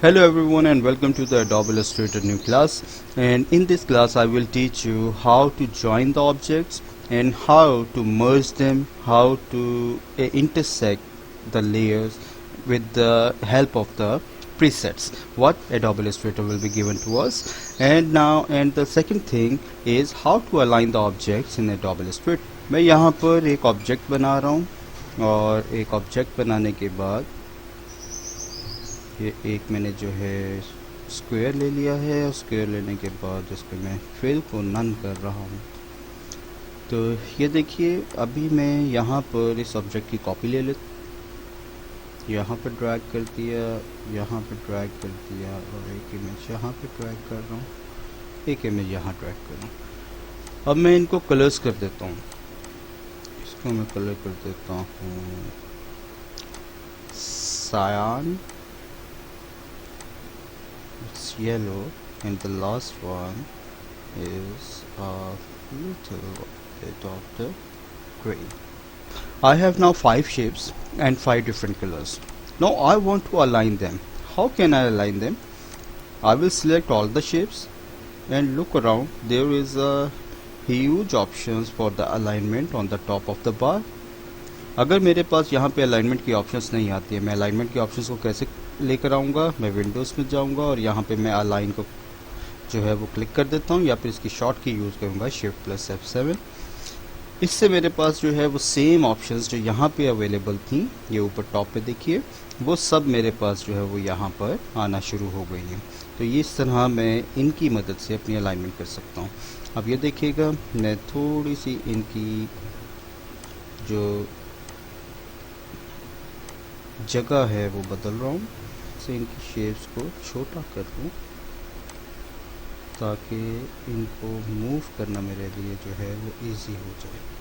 Hello everyone and welcome to the Adobe Illustrator new class, and in this class I will teach you how to join the objects and how to merge them, how to intersect the layers with the help of the presets what Adobe Illustrator will be given to us. And the second thing is how to align the objects in Adobe Illustrator. मैं यहाँ पर एक object बना रहा हूँ और एक object बनाने के बाद ये एक मैंने जो है स्क्वायर ले लिया है और स्क्वायर लेने के बाद इस पर मैं फिल को नन कर रहा हूँ। तो ये देखिए अभी मैं यहाँ पर इस ऑब्जेक्ट की कॉपी ले लेता, यहाँ पर ड्रैग कर दिया, यहाँ पर ड्रैग कर दिया और एक इमेज यहाँ पर ड्रैग कर रहा हूँ, एक इमेज यहाँ ड्रैग कर रहा हूँ। अब मैं इनको कलर्स कर देता हूँ, इसको मैं कलर कर देता हूँ सायान, it's yellow, and the last one is a little bit of the gray. I have now 5 shapes and 5 different colors. Now I want to align them. How can I align them? I will select all the shapes and look around. There is a huge options for the alignment on the top of the bar. अगर मेरे पास यहाँ पे alignment की options नहीं आती है, मैं alignment की ऑप्शंस को कैसे लेकर आऊँगा? मैं विंडोज़ में जाऊँगा और यहाँ पे मैं अलाइन को जो है वो क्लिक कर देता हूँ या फिर इसकी शॉर्ट की यूज़ करूँगा Shift+F7। इससे मेरे पास जो है वो सेम ऑप्शंस जो यहाँ पे अवेलेबल थी, ये ऊपर टॉप पे देखिए, वो सब मेरे पास जो है वो यहाँ पर आना शुरू हो गई है। तो ये इस तरह मैं इनकी मदद से अपनी अलाइनमेंट कर सकता हूँ। अब ये देखिएगा मैं थोड़ी सी इनकी जो जगह है वो बदल रहा हूँ, से इनकी शेप्स को छोटा कर दूँ ताकि इनको मूव करना मेरे लिए जो है वो इजी हो जाए।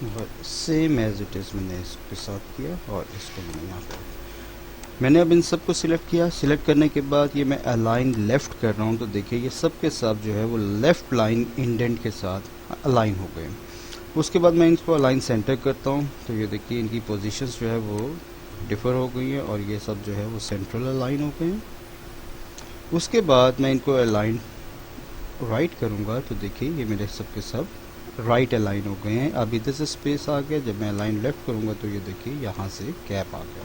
और सेम एज इट इज़ मैंने इसके साथ किया और इसको मैंने यहाँ पर मैंने अब इन सब को सिलेक्ट किया। सिलेक्ट करने के बाद ये मैं अलाइन लेफ़्ट कर रहा हूँ, तो देखिए ये सब के सब जो है वो लेफ़्ट लाइन इंडेंट के साथ अलाइन हो गए। उसके बाद मैं इनको अलाइन सेंटर करता हूँ, तो ये देखिए इनकी पोजीशंस जो है वो डिफ़र हो गई हैं और ये सब जो है वो सेंट्रल अलाइन हो गए हैं। उसके बाद मैं इनको अलाइन राइट करूँगा, तो देखिए ये मेरे सब के सब राइट अलाइन हो गए हैं। अब इधर से स्पेस आ गया, जब मैं अलाइन लेफ़्ट करूँगा तो ये देखिए यहाँ से गैप आ गया।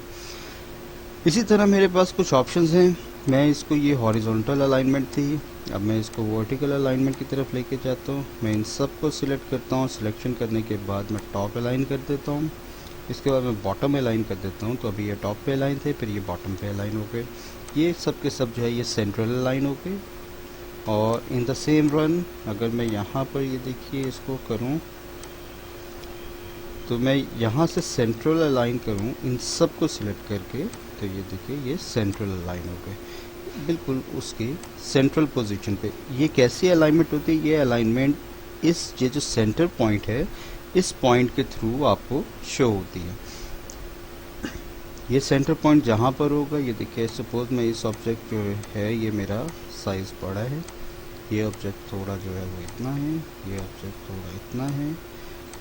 इसी तरह मेरे पास कुछ ऑप्शंस हैं। मैं इसको, ये हॉरिजॉन्टल अलाइनमेंट थी, अब मैं इसको वर्टिकल अलाइनमेंट की तरफ लेके जाता हूँ। मैं इन सब को सिलेक्ट करता हूँ, सिलेक्शन करने के बाद मैं टॉप अलाइन कर देता हूँ, इसके बाद मैं बॉटम अलाइन कर देता हूँ। तो अभी ये टॉप पे अलाइन थे, फिर ये बॉटम पे अलाइन हो गए। ये सब के सब जो है ये सेंट्रल अलाइन हो गए। और इन द सेम रन अगर मैं यहाँ पर ये देखिए इसको करूँ, तो मैं यहाँ से सेंट्रल अलाइन करूँ इन सब को सिलेक्ट करके, तो ये देखिए ये सेंट्रल अलाइन हो गए बिल्कुल उसकी सेंट्रल पोजीशन पे। ये कैसी अलाइनमेंट होती है? ये अलाइनमेंट ये जो सेंटर पॉइंट है, इस पॉइंट के थ्रू आपको शो होती है। ये सेंटर पॉइंट जहाँ पर होगा, ये देखिए सपोज मैं इस ऑब्जेक्ट जो है ये मेरा साइज़ बड़ा है, ये ऑब्जेक्ट थोड़ा जो है वो इतना है, ये ऑब्जेक्ट थोड़ा इतना है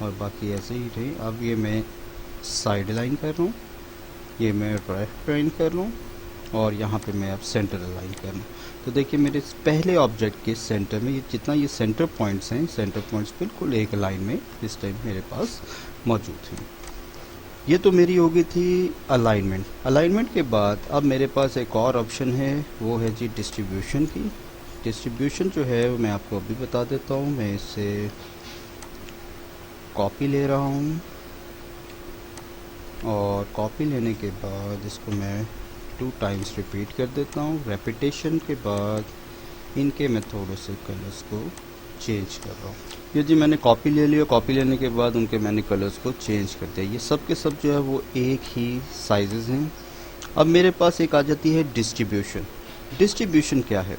और बाकी ऐसे ही रहे। अब ये मैं साइड लाइन कर रहा हूँ, ये मैं राइट लाइन कर रहा हूँ और यहाँ पे मैं अब सेंटर लाइन कर रहा हूँ। तो देखिए मेरे पहले ऑब्जेक्ट के सेंटर में ये जितना ये सेंटर पॉइंट्स हैं, सेंटर पॉइंट्स बिल्कुल एक लाइन में इस टाइम मेरे पास मौजूद हैं। ये तो मेरी होगी थी अलाइनमेंट। अलाइनमेंट के बाद अब मेरे पास एक और ऑप्शन है, वो है जी डिस्ट्रीब्यूशन की। डिस्ट्रीब्यूशन जो है वो मैं आपको अभी बता देता हूँ। मैं इससे कॉपी ले रहा हूँ और कॉपी लेने के बाद इसको मैं 2 टाइम्स रिपीट कर देता हूँ। रेपिटेशन के बाद इनके मैं थोड़े से कलर्स को चेंज कर रहा हूँ। ये जी मैंने कॉपी ले लिया, कॉपी लेने के बाद उनके मैंने कलर्स को चेंज कर दिया। ये सब के सब जो है वो एक ही साइजेस हैं। अब मेरे पास एक आ जाती है डिस्ट्रीब्यूशन। डिस्ट्रीब्यूशन क्या है?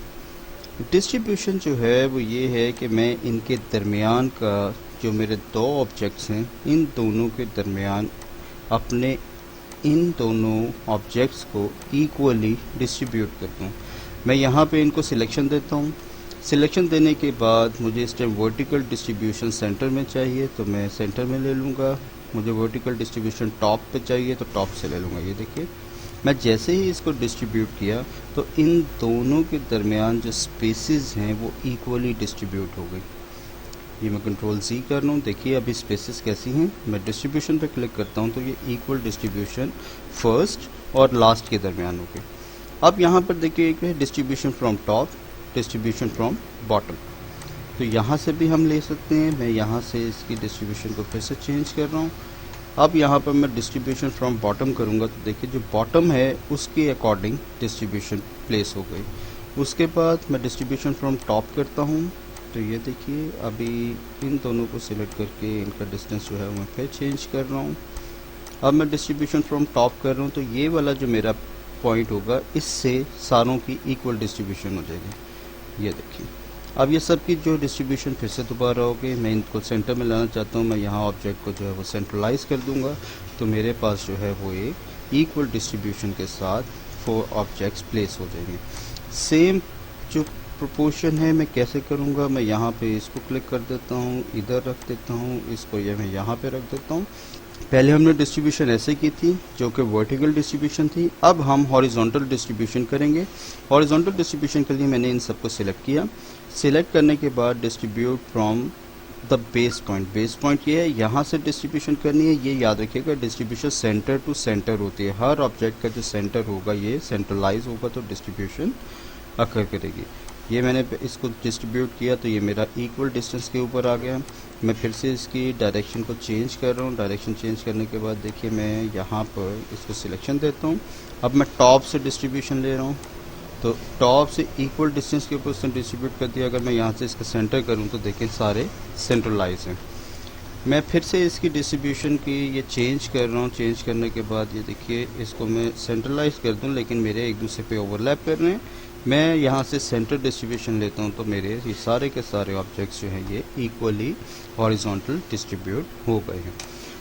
डिस्ट्रीब्यूशन जो है वो ये है कि मैं इनके दरमियान का, जो मेरे 2 ऑब्जेक्ट्स हैं, इन दोनों के दरमियान अपने इन दोनों ऑब्जेक्ट्स को इक्वली डिस्ट्रीब्यूट करता हूँ। मैं यहाँ पे इनको सिलेक्शन देता हूँ। सिलेक्शन देने के बाद मुझे इस टाइम वर्टिकल डिस्ट्रीब्यूशन सेंटर में चाहिए तो मैं सेंटर में ले लूँगा। मुझे वर्टिकल डिस्ट्रीब्यूशन टॉप पे चाहिए तो टॉप से ले लूँगा। ये देखिए मैं जैसे ही इसको डिस्ट्रीब्यूट किया तो इन दोनों के दरमियान जो स्पेसेस हैं वो इक्वली डिस्ट्रीब्यूट हो गई। ये मैं कंट्रोल Z कर रहा हूँ। देखिए अभी स्पेसेस कैसी हैं। मैं डिस्ट्रीब्यूशन पे क्लिक करता हूँ तो ये इक्वल डिस्ट्रीब्यूशन फर्स्ट और लास्ट के दरमियान हो गई। अब यहाँ पर देखिए एक है distribution from top, distribution from bottom. तो यहाँ से भी हम ले सकते हैं। मैं यहाँ से इसकी डिस्ट्रीब्यूशन को फिर से चेंज कर रहा हूँ। अब यहाँ पर मैं डिस्ट्रीब्यूशन फ्रॉम बॉटम करूँगा तो देखिए जो बॉटम है उसके अकॉर्डिंग डिस्ट्रीब्यूशन प्लेस हो गई। उसके बाद मैं डिस्ट्रीब्यूशन फ्रॉम टॉप करता हूँ तो ये देखिए अभी इन दोनों को सिलेक्ट करके इनका डिस्टेंस जो है मैं फिर चेंज कर रहा हूँ। अब मैं डिस्ट्रीब्यूशन फ्रॉम टॉप कर रहा हूँ तो ये वाला जो मेरा पॉइंट होगा इससे सारों की इक्वल डिस्ट्रीब्यूशन हो जाएगी। ये देखिए अब ये सब की जो डिस्ट्रीब्यूशन फिर से दोबारा हो गई। मैं इनको सेंटर में लाना चाहता हूँ। मैं यहाँ ऑब्जेक्ट को जो है वो सेंट्रलाइज कर दूँगा तो मेरे पास जो है वो एक इक्वल डिस्ट्रीब्यूशन के साथ 4 ऑब्जेक्ट्स प्लेस हो जाएंगे। सेम जो प्रोपोर्शन है मैं कैसे करूँगा, मैं यहाँ पे इसको क्लिक कर देता हूँ, इधर रख देता हूँ, इसको ये मैं यहाँ पे रख देता हूँ। पहले हमने डिस्ट्रीब्यूशन ऐसे की थी जो कि वर्टिकल डिस्ट्रीब्यूशन थी। अब हम हॉरिजॉन्टल डिस्ट्रीब्यूशन करेंगे। हॉरिजॉन्टल डिस्ट्रीब्यूशन के लिए मैंने इन सबको सिलेक्ट किया। सिलेक्ट करने के बाद distribute from the base point. Base point ये है, यहाँ से डिस्ट्रीब्यूशन करनी है। ये याद रखिएगा डिस्ट्रीब्यूशन सेंटर टू सेंटर होती है। हर ऑब्जेक्ट का जो सेंटर होगा ये सेंट्रलाइज होगा तो डिस्ट्रीब्यूशन अकर करेगी। ये मैंने इसको डिस्ट्रीब्यूट किया तो ये मेरा इक्वल डिस्टेंस के ऊपर आ गया। मैं फिर से इसकी डायरेक्शन को चेंज कर रहा हूँ। डायरेक्शन चेंज करने के बाद देखिए मैं यहाँ पर इसको सिलेक्शन देता हूँ। अब मैं टॉप से डिस्ट्रीब्यूशन ले रहा हूँ तो टॉप से इक्वल डिस्टेंस के ऊपर उसने डिस्ट्रीब्यूट कर दिया। अगर मैं यहाँ से इसका सेंटर करूँ तो देखिए सारे सेंट्रलाइज हैं। मैं फिर से इसकी डिस्ट्रीब्यूशन की ये चेंज कर रहा हूँ। चेंज करने के बाद ये देखिए इसको मैं सेंट्रलाइज कर दूँ लेकिन मेरे एक दूसरे पे ओवरलैप कर रहे हैं। मैं यहाँ से सेंटर डिस्ट्रीब्यूशन लेता हूँ तो मेरे ये सारे के सारे ऑब्जेक्ट्स जो हैं ये इक्वली हॉरिजॉन्टल डिस्ट्रीब्यूट हो गए हैं।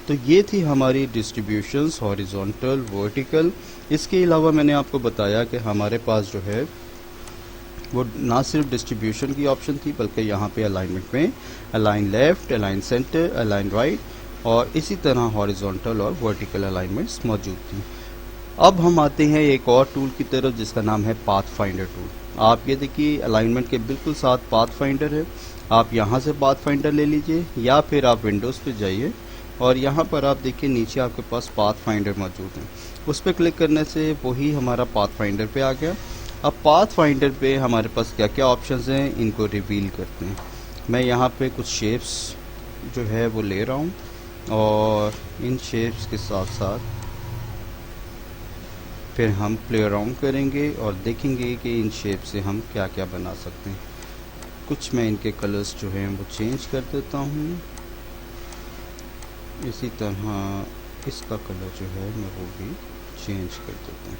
तो ये थी हमारी डिस्ट्रीब्यूशंस हॉरिजॉन्टल, वर्टिकल। इसके अलावा मैंने आपको बताया कि हमारे पास जो है वो ना सिर्फ डिस्ट्रीब्यूशन की ऑप्शन थी बल्कि यहाँ पे अलाइनमेंट में align left, align centre, align right और इसी तरह हॉरिजॉन्टल और वर्टिकल अलाइनमेंट्स मौजूद थी। अब हम आते हैं एक और टूल की तरफ जिसका नाम है पाथ फाइंडर टूल। आप ये देखिए अलाइनमेंट के बिल्कुल साथ पाथ फाइंडर है। आप यहाँ से पाथ फाइंडर ले लीजिए या फिर आप विंडोज़ पे जाइए और यहाँ पर आप देखिए नीचे आपके पास पाथ फाइंडर मौजूद है। उस पर क्लिक करने से वही हमारा पाथ फाइंडर पे आ गया। अब पाथ फाइंडर पे हमारे पास क्या क्या ऑप्शंस हैं इनको रिवील करते हैं। मैं यहाँ पे कुछ शेप्स जो है वो ले रहा हूँ और इन शेप्स के साथ साथ फिर हम प्ले अराउंड करेंगे और देखेंगे कि इन शेप से हम क्या क्या बना सकते हैं। कुछ मैं इनके कलर्स जो हैं वो चेंज कर देता हूँ। इसी तरह इसका कलर जो है मैं वो भी चेंज कर देता हूँ।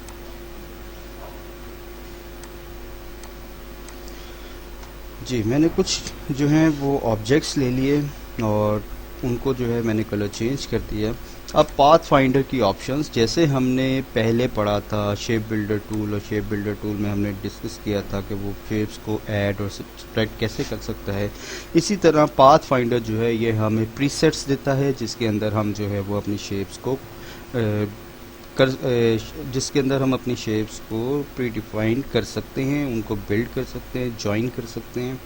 जी मैंने कुछ जो हैं वो ऑब्जेक्ट्स ले लिए और उनको जो है मैंने कलर चेंज कर दिया। अब पाथ फाइंडर की ऑप्शंस जैसे हमने पहले पढ़ा था शेप बिल्डर टूल और शेप बिल्डर टूल में हमने डिस्कस किया था कि वो शेप्स को ऐड और सब्ट्रैक्ट कैसे कर सकता है। इसी तरह पाथ फाइंडर जो है ये हमें प्रीसेट्स देता है जिसके अंदर हम जो है वो अपनी शेप्स को जिसके अंदर हम अपनी शेप्स को प्री डिफाइंड कर सकते हैं, उनको बिल्ड कर सकते हैं, जॉइन कर सकते हैं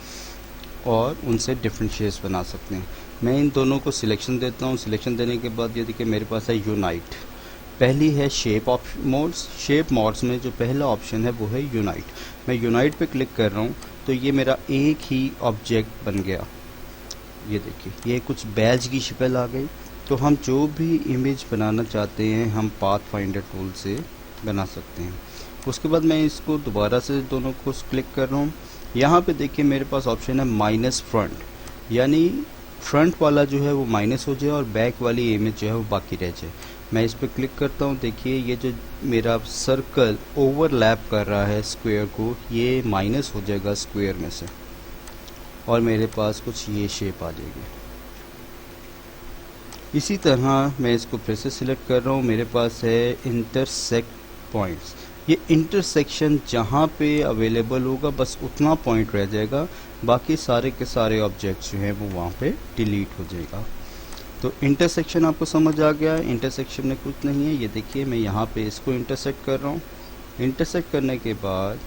और उनसे डिफरेंट शेप्स बना सकते हैं। मैं इन दोनों को सिलेक्शन देता हूँ। सिलेक्शन देने के बाद ये देखिए मेरे पास है यूनाइट। पहली है शेप मोड्स। शेप मोड्स में जो पहला ऑप्शन है वो है यूनाइट। मैं यूनाइट पे क्लिक कर रहा हूँ तो ये मेरा एक ही ऑब्जेक्ट बन गया। ये देखिए ये कुछ बैज की शक्ल आ गई। तो हम जो भी इमेज बनाना चाहते हैं हम पाथ फाइंडर टूल से बना सकते हैं। उसके बाद मैं इसको दोबारा से दोनों को क्लिक कर रहा हूँ। यहाँ पे देखिए मेरे पास ऑप्शन है माइनस फ्रंट, यानी फ्रंट वाला जो है वो माइनस हो जाए और बैक वाली इमेज जो है वो बाकी रह जाए। मैं इस पर क्लिक करता हूँ। देखिए ये जो मेरा सर्कल ओवरलैप कर रहा है स्क्वायर को ये माइनस हो जाएगा स्क्वायर में से और मेरे पास कुछ ये शेप आ जाएगी। इसी तरह मैं इसको फिर से सिलेक्ट कर रहा हूँ, मेरे पास है इंटरसेक्ट पॉइंट्स। ये इंटरसेक्शन जहाँ पे अवेलेबल होगा बस उतना पॉइंट रह जाएगा, बाकी सारे के सारे ऑब्जेक्ट्स जो हैं वो वहाँ पे डिलीट हो जाएगा। तो इंटरसेक्शन आपको समझ आ गया। इंटरसेक्शन में कुछ नहीं है, ये देखिए मैं यहाँ पे इसको इंटरसेक्ट कर रहा हूँ। इंटरसेक्ट करने के बाद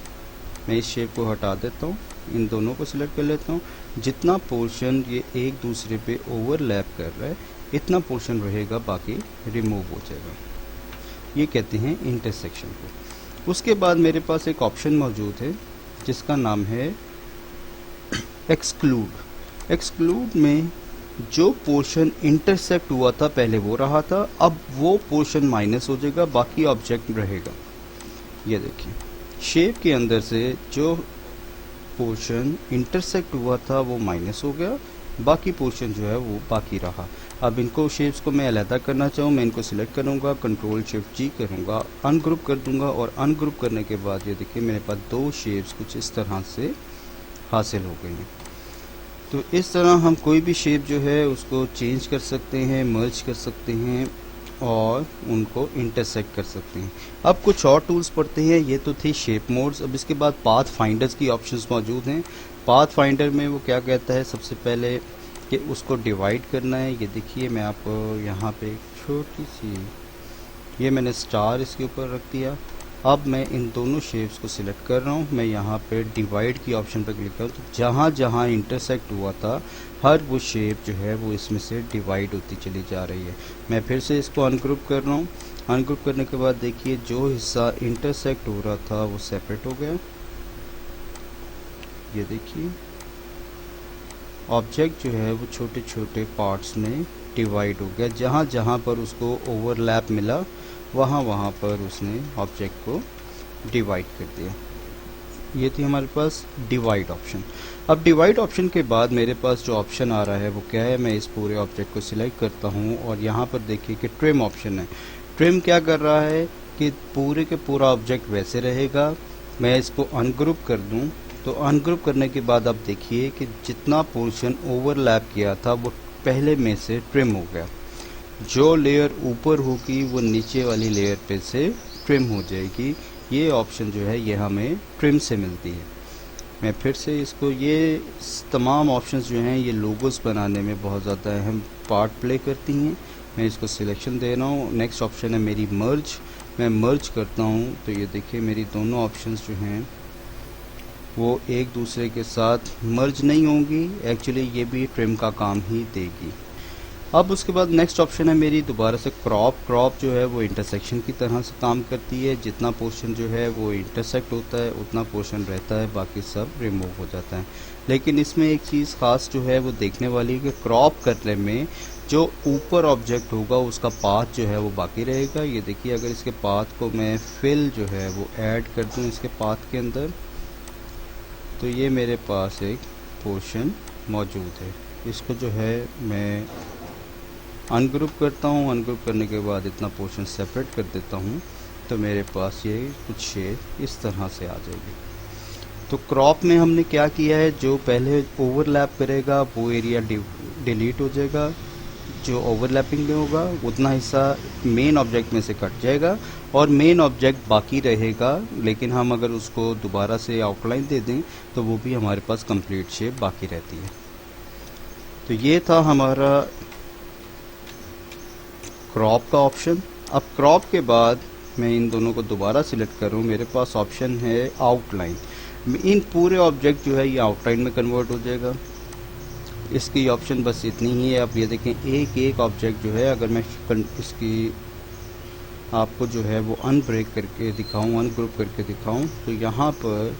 मैं इस शेप को हटा देता हूँ, इन दोनों को सिलेक्ट कर लेता हूँ। जितना पोर्शन ये एक दूसरे पे ओवरलैप कर रहा है इतना पोर्शन रहेगा, बाकी रिमूव हो जाएगा। ये कहते हैं इंटरसेक्शन को। उसके बाद मेरे पास एक ऑप्शन मौजूद है जिसका नाम है एक्सक्लूड। एक्सक्लूड में जो पोर्शन इंटरसेक्ट हुआ था पहले वो रहा था, अब वो पोर्शन माइनस हो जाएगा, बाकी ऑब्जेक्ट रहेगा। ये देखिए शेप के अंदर से जो पोर्शन इंटरसेक्ट हुआ था वो माइनस हो गया, बाकी पोर्शन जो है वो बाकी रहा। अब इनको शेप्स को मैं अलहदा करना चाहूँ, मैं इनको सिलेक्ट करूँगा, कंट्रोल शिफ्ट जी करूँगा, अनग्रुप कर दूँगा, और अनग्रुप करने के बाद ये देखिए मेरे पास दो शेप्स कुछ इस तरह से हासिल हो गई हैं। तो इस तरह हम कोई भी शेप जो है उसको चेंज कर सकते हैं, मर्ज कर सकते हैं और उनको इंटरसेक्ट कर सकते हैं। अब कुछ और टूल्स पढ़ते हैं। ये तो थे शेप मोड्स। अब इसके बाद पाथ फाइंडर्स की ऑप्शंस मौजूद हैं। पाथ फाइंडर में वो क्या कहता है, सबसे पहले कि उसको डिवाइड करना है। ये देखिए मैं आपको यहाँ पे एक छोटी सी, ये मैंने स्टार इसके ऊपर रख दिया। अब मैं इन दोनों शेप्स को सिलेक्ट कर रहा हूँ, मैं यहाँ पे डिवाइड की ऑप्शन पर क्लिक करूँ तो जहाँ जहाँ इंटरसेक्ट हुआ था हर वो शेप जो है वो इसमें से डिवाइड होती चली जा रही है। मैं फिर से इसको अनग्रुप कर रहा हूँ। अनग्रुप करने के बाद देखिए जो हिस्सा इंटरसेक्ट हो रहा था वो सेपरेट हो गया। ये देखिए ऑब्जेक्ट जो है वो छोटे छोटे पार्ट्स में डिवाइड हो गया, जहाँ जहाँ पर उसको ओवरलैप मिला वहाँ वहाँ पर उसने ऑब्जेक्ट को डिवाइड कर दिया। ये थी हमारे पास डिवाइड ऑप्शन। अब डिवाइड ऑप्शन के बाद मेरे पास जो ऑप्शन आ रहा है वो क्या है, मैं इस पूरे ऑब्जेक्ट को सिलेक्ट करता हूँ और यहाँ पर देखिए कि ट्रिम ऑप्शन है। ट्रिम क्या कर रहा है कि पूरे के पूरा ऑब्जेक्ट वैसे रहेगा। मैं इसको अनग्रुप कर दूँ तो अनग्रुप करने के बाद आप देखिए कि जितना पोर्शन ओवरलैप किया था वो पहले में से ट्रिम हो गया। जो लेयर ऊपर होगी वो नीचे वाली लेयर पे से ट्रिम हो जाएगी। ये ऑप्शन जो है ये हमें ट्रिम से मिलती है। मैं फिर से इसको, ये तमाम ऑप्शंस जो हैं ये लोगोस बनाने में बहुत ज़्यादा अहम पार्ट प्ले करती हैं। मैं इसको सिलेक्शन दे रहा हूँ। नेक्स्ट ऑप्शन है मेरी मर्ज। मैं मर्ज करता हूँ तो ये देखिए मेरी दोनों ऑप्शंस जो हैं वो एक दूसरे के साथ मर्ज नहीं होंगी, एक्चुअली ये भी ट्रिम का काम ही देगी। अब उसके बाद नेक्स्ट ऑप्शन है मेरी दोबारा से क्रॉप। क्रॉप जो है वो इंटरसेक्शन की तरह से काम करती है। जितना पोर्शन जो है वो इंटरसेक्ट होता है उतना पोर्शन रहता है, बाकी सब रिमूव हो जाता है। लेकिन इसमें एक चीज़ ख़ास जो है वो देखने वाली है कि क्रॉप करने में जो ऊपर ऑब्जेक्ट होगा उसका पाथ जो है वो बाकी रहेगा। ये देखिए अगर इसके पाथ को मैं फिल जो है वो ऐड कर दूँ इसके पाथ के अंदर तो ये मेरे पास एक पोर्शन मौजूद है। इसको जो है मैं अनग्रुप करता हूँ। अनग्रुप करने के बाद इतना पोर्शन सेपरेट कर देता हूँ तो मेरे पास ये कुछ शेप इस तरह से आ जाएगी। तो क्रॉप में हमने क्या किया है, जो पहले ओवरलैप करेगा वो एरिया डिलीट हो जाएगा, जो ओवरलैपिंग में होगा उतना हिस्सा मेन ऑब्जेक्ट में से कट जाएगा और मेन ऑब्जेक्ट बाकी रहेगा। लेकिन हम अगर उसको दोबारा से आउटलाइन दे दें तो वो भी हमारे पास कंप्लीट शेप बाकी रहती है। तो ये था हमारा क्रॉप का ऑप्शन। अब क्रॉप के बाद मैं इन दोनों को दोबारा सिलेक्ट करूँ, मेरे पास ऑप्शन है आउटलाइन। इन पूरे ऑब्जेक्ट जो है ये आउटलाइन में कन्वर्ट हो जाएगा। इसकी ऑप्शन बस इतनी ही है। आप ये देखें एक एक ऑब्जेक्ट जो है अगर मैं इसकी आपको जो है वो अनब्रेक करके दिखाऊं, अनग्रुप करके दिखाऊं तो यहाँ पर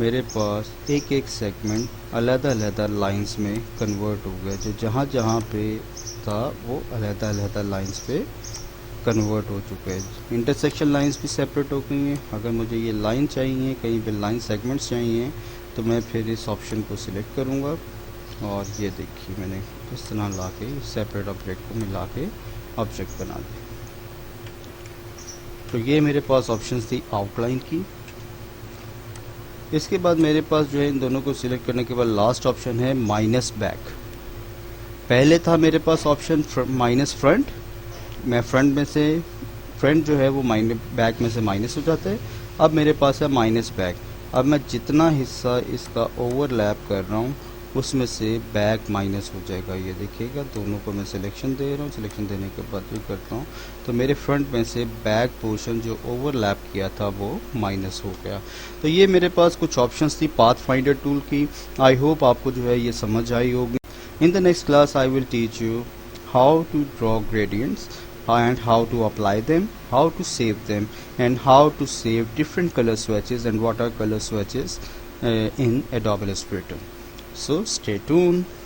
मेरे पास एक एक सेगमेंट अलग-अलग लाइंस में कन्वर्ट हो गया। जो जहाँ जहाँ पे था वो अलग-अलग लाइंस पे कन्वर्ट हो चुका है। इंटरसेक्शन लाइंस भी सेपरेट हो गई हैं। अगर मुझे ये लाइन चाहिए, कहीं पे लाइन सेगमेंट्स चाहिए तो मैं फिर इस ऑप्शन को सिलेक्ट करूँगा और ये देखिए मैंने इस तरह ला के सेपरेट ऑब्जेक्ट को मिला के ऑब्जेक्ट बना दिया। तो ये मेरे पास ऑप्शंस थी आउटलाइन की। इसके बाद मेरे पास जो है इन दोनों को सिलेक्ट करने के बाद लास्ट ऑप्शन है माइनस बैक। पहले था मेरे पास ऑप्शन माइनस फ्रंट, मैं फ्रंट में से फ्रंट जो है वो बैक में से माइनस हो जाता है। अब मेरे पास है माइनस बैक। अब मैं जितना हिस्सा इसका ओवरलैप कर रहा हूँ उसमें से बैक माइनस हो जाएगा। ये देखिएगा, दोनों को मैं सिलेक्शन दे रहा हूँ, सिलेक्शन देने के बाद भी करता हूँ तो मेरे फ्रंट में से बैक पोर्शन जो ओवरलैप किया था वो माइनस हो गया। तो ये मेरे पास कुछ ऑप्शंस थी पाथ फाइंडर टूल की। आई होप आपको जो है ये समझ आई होगी। In the next class I will teach you how to draw gradients and how to apply them, how to save them, and how to save different color swatches and what are color swatches in Adobe Illustrator. So stay tuned.